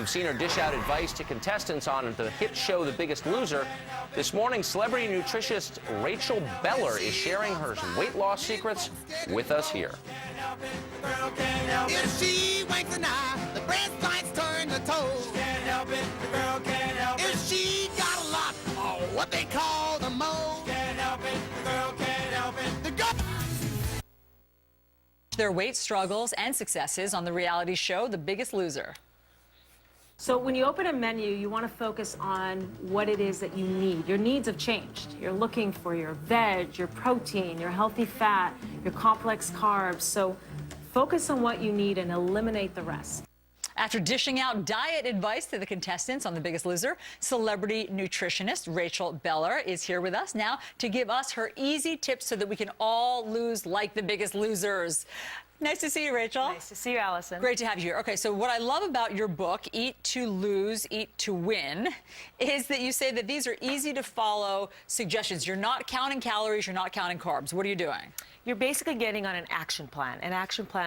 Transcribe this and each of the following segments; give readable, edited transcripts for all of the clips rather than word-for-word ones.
You've seen her dish out advice to contestants on the hit show The Biggest Loser. This morning, celebrity nutritionist Rachel Beller is sharing her weight loss secrets with us here. If she winks an eye, the breast lights turn to toes. Can't help it, the girl can't help it. If she got a lot, or what they call the moles. Can't help it, the girl can't help it. The girl. Their weight struggles and successes on the reality show The Biggest Loser. So when you open a menu, you want to focus on what it is that you need. Your needs have changed. You're looking for your veg, your protein, your healthy fat, your complex carbs. So focus on what you need and eliminate the rest. After dishing out diet advice to the contestants on The Biggest Loser, celebrity nutritionist Rachel Beller is here with us now to give us her easy tips so that we can all lose like the Biggest Losers. Nice to see you, Rachel. Nice to see you, Allison. Great to have you here. Okay, so what I love about your book, Eat to Lose, Eat to Win, is that you say that these are easy to follow suggestions. You're not counting calories, you're not counting carbs. What are you doing? You're basically getting on an action plan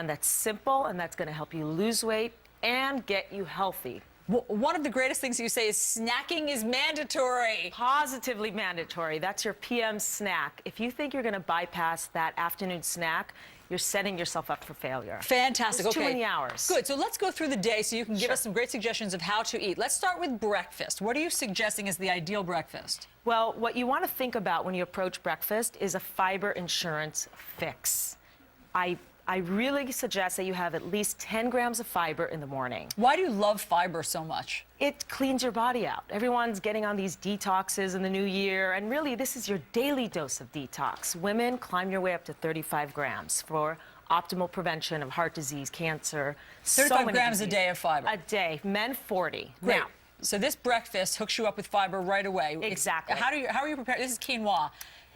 that's simple and that's going to help you lose weight and get you healthy. One of the greatest things you say is snacking is mandatory. Positively mandatory. That's your PM snack. If you think you're going to bypass that afternoon snack, you're setting yourself up for failure. Fantastic. It's okay. too many hours. Good. So let's go through the day so you can give us some great suggestions of how to eat. Let's start with breakfast. What are you suggesting is the ideal breakfast? Well, what you want to think about when you approach breakfast is a fiber insurance fix. I really suggest that you have at least 10 grams of fiber in the morning. Why do you love fiber so much? It cleans your body out. Everyone's getting on these detoxes in the new year, and really this is your daily dose of detox. Women, climb your way up to 35 grams for optimal prevention of heart disease, cancer. 35 grams a day of fiber. A day. Men, 40. Great. Now, so this breakfast hooks you up with fiber right away. Exactly. How are you preparing? This is quinoa.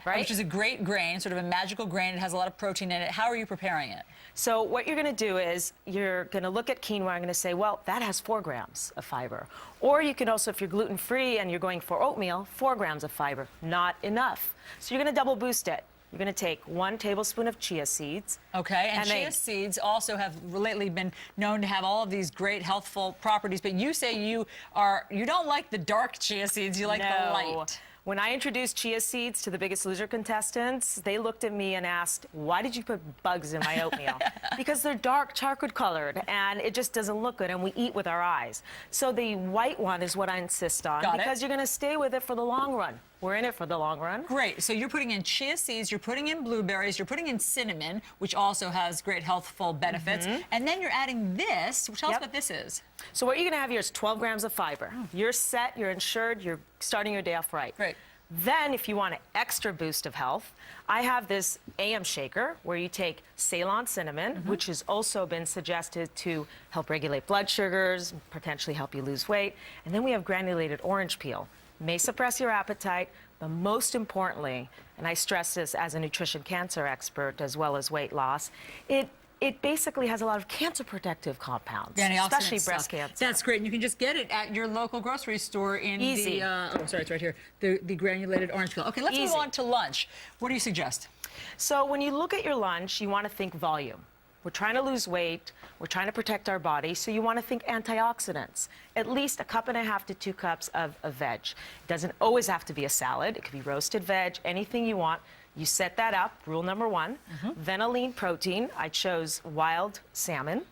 Right. Which is a great grain, sort of a magical grain. It has a lot of protein in it. How are you preparing it? So what you're going to do is you're going to look at quinoa and going to say, well, that has 4 grams of fiber. Or you can also, if you're gluten-free and you're going for oatmeal, 4 grams of fiber. Not enough. So you're going to double boost it. You're going to take 1 tablespoon of chia seeds. Okay, and chia seeds also have lately been known to have all of these great healthful properties, but you say you don't like the dark chia seeds, you like the light. When I introduced chia seeds to The Biggest Loser contestants, they looked at me and asked, why did you put bugs in my oatmeal? Because they're dark charcoal colored and it just doesn't look good and we eat with our eyes. So the white one is what I insist on because you're going to stay with it for the long run. We're in it for the long run. Great. So you're putting in chia seeds, you're putting in blueberries, you're putting in cinnamon, which also has great healthful benefits. And then you're adding this. Tell us what this is. So what you're going to have here is 12 grams of fiber. You're set, you're insured, you're starting your day off right. Great. Then, if you want an extra boost of health, I have this AM shaker where you take Ceylon cinnamon, which has also been suggested to help regulate blood sugars, potentially help you lose weight. And then we have granulated orange peel. May suppress your appetite, but most importantly, and I stress this as a nutrition cancer expert as well as weight loss, it basically has a lot of cancer protective compounds, especially breast cancer. That's great. And you can just get it at your local grocery store in Easy. oh, sorry, it's right here. The granulated orange peel. Okay, let's move on to lunch. What do you suggest? So when you look at your lunch, you want to think volume. We're trying to lose weight. We're trying to protect our body. So you want to think antioxidants. At least 1.5 cups to 2 cups of veg. It doesn't always have to be a salad. It could be roasted veg, anything you want. You set that up, rule number 1. Then a lean protein. I chose wild salmon.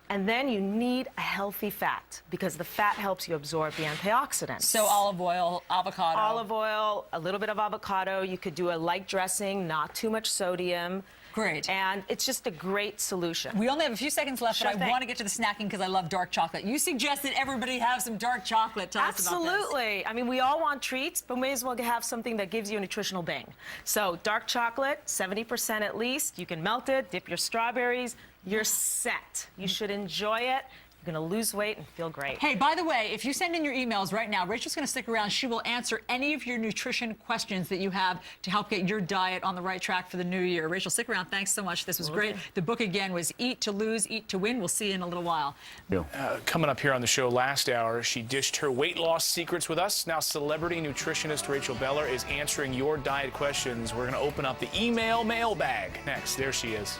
And then you need a healthy fat because the fat helps you absorb the antioxidants. So olive oil, avocado. Olive oil, a little bit of avocado. You could do a light dressing, not too much sodium. Great. And it's just a great solution. We only have a few seconds left, but I want to get to the snacking because I love dark chocolate. You suggested everybody have some dark chocolate. Tell us about this. Absolutely. I mean, we all want treats, but may as well have something that gives you a nutritional bang. So dark chocolate, 70% at least. You can melt it, dip your strawberries. You're set. You should enjoy it. You're going to lose weight and feel great. Hey, by the way, if you send in your emails right now, Rachel's going to stick around. She will answer any of your nutrition questions that you have to help get your diet on the right track for the new year. Rachel, stick around. Thanks so much. This was great. The book, again, was Eat to Lose, Eat to Win. We'll see you in a little while. Coming up here on the show last hour, she dished her weight loss secrets with us. Now, celebrity nutritionist Rachel Beller is answering your diet questions. We're going to open up the email mailbag next. There she is.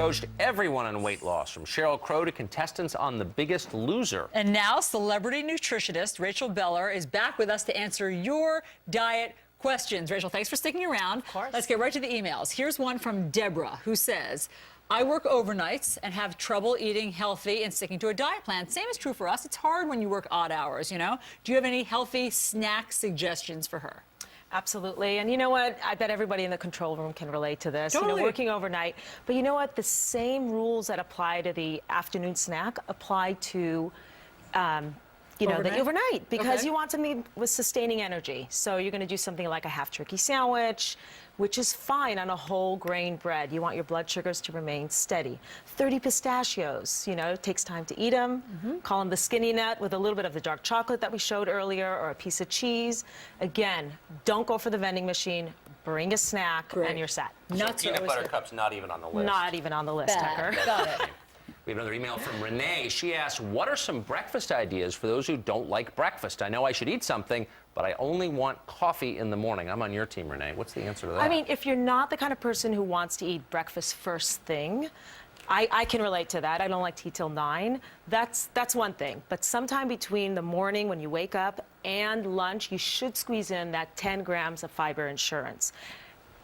approached everyone on weight loss, from Sheryl Crow to contestants on The Biggest Loser. And now, celebrity nutritionist Rachel Beller is back with us to answer your diet questions. Rachel, thanks for sticking around. Of course. Let's get right to the emails. Here's one from Deborah, who says, I work overnights and have trouble eating healthy and sticking to a diet plan. Same is true for us. It's hard when you work odd hours, you know? Do you have any healthy snack suggestions for her? Absolutely. And you know what? I bet everybody in the control room can relate to this. Totally. You know, working overnight. But you know what? The same rules that apply to the afternoon snack apply to the overnight, because you want something with sustaining energy. So you're going to do something like a half turkey sandwich, which is fine on a whole grain bread. You want your blood sugars to remain steady. 30 pistachios, you know, it takes time to eat them. Call them the skinny nut with a little bit of the dark chocolate that we showed earlier, or a piece of cheese. Again, don't go for the vending machine. Bring a snack and you're set. Nuts Peanut butter cups not even on the list. Not even on the list, Tucker. Got it. We have another email from Renee. She asks, what are some breakfast ideas for those who don't like breakfast? I know I should eat something, but I only want coffee in the morning. I'm on your team, Renee. What's the answer to that? I mean, if you're not the kind of person who wants to eat breakfast first thing, I can relate to that. I don't like to eat till 9. That's one thing. But sometime between the morning when you wake up and lunch, you should squeeze in that 10 grams of fiber insurance.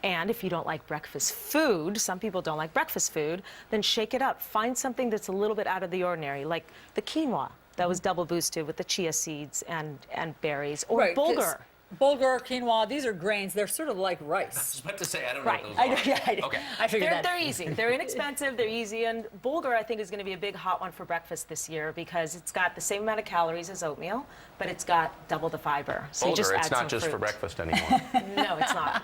And if you don't like breakfast food, some people don't like breakfast food, then shake it up. Find something that's a little bit out of the ordinary, like the quinoa that was double boosted with the chia seeds and berries, or bulgur. Bulgur, quinoa, these are grains. They're sort of like rice. I was about to say, I don't Right. know what those are. I Okay. I figured that. They're easy. They're inexpensive. They're easy. And bulgur, I think, is going to be a big hot one for breakfast this year because it's got the same amount of calories as oatmeal, but it's got double the fiber. So you just Bulgur, add it's not some just for fruit. breakfast anymore. No, it's not.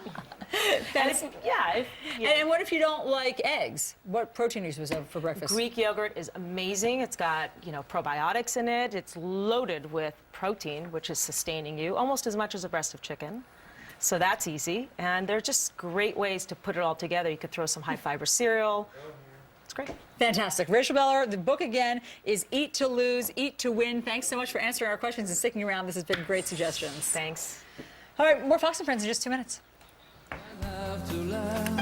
And it's, And what if you don't like eggs? What protein are you supposed to have for breakfast? Greek yogurt is amazing. It's got, probiotics in it. It's loaded with protein, which is sustaining you almost as much as a breast of chicken. So that's easy. And they're just great ways to put it all together. You could throw some high fiber cereal. It's great. Fantastic. Rachel Beller, the book again is Eat to Lose, Eat to Win. Thanks so much for answering our questions and sticking around. This has been great suggestions. Thanks. All right, more Fox and Friends in just 2 minutes. Love to love.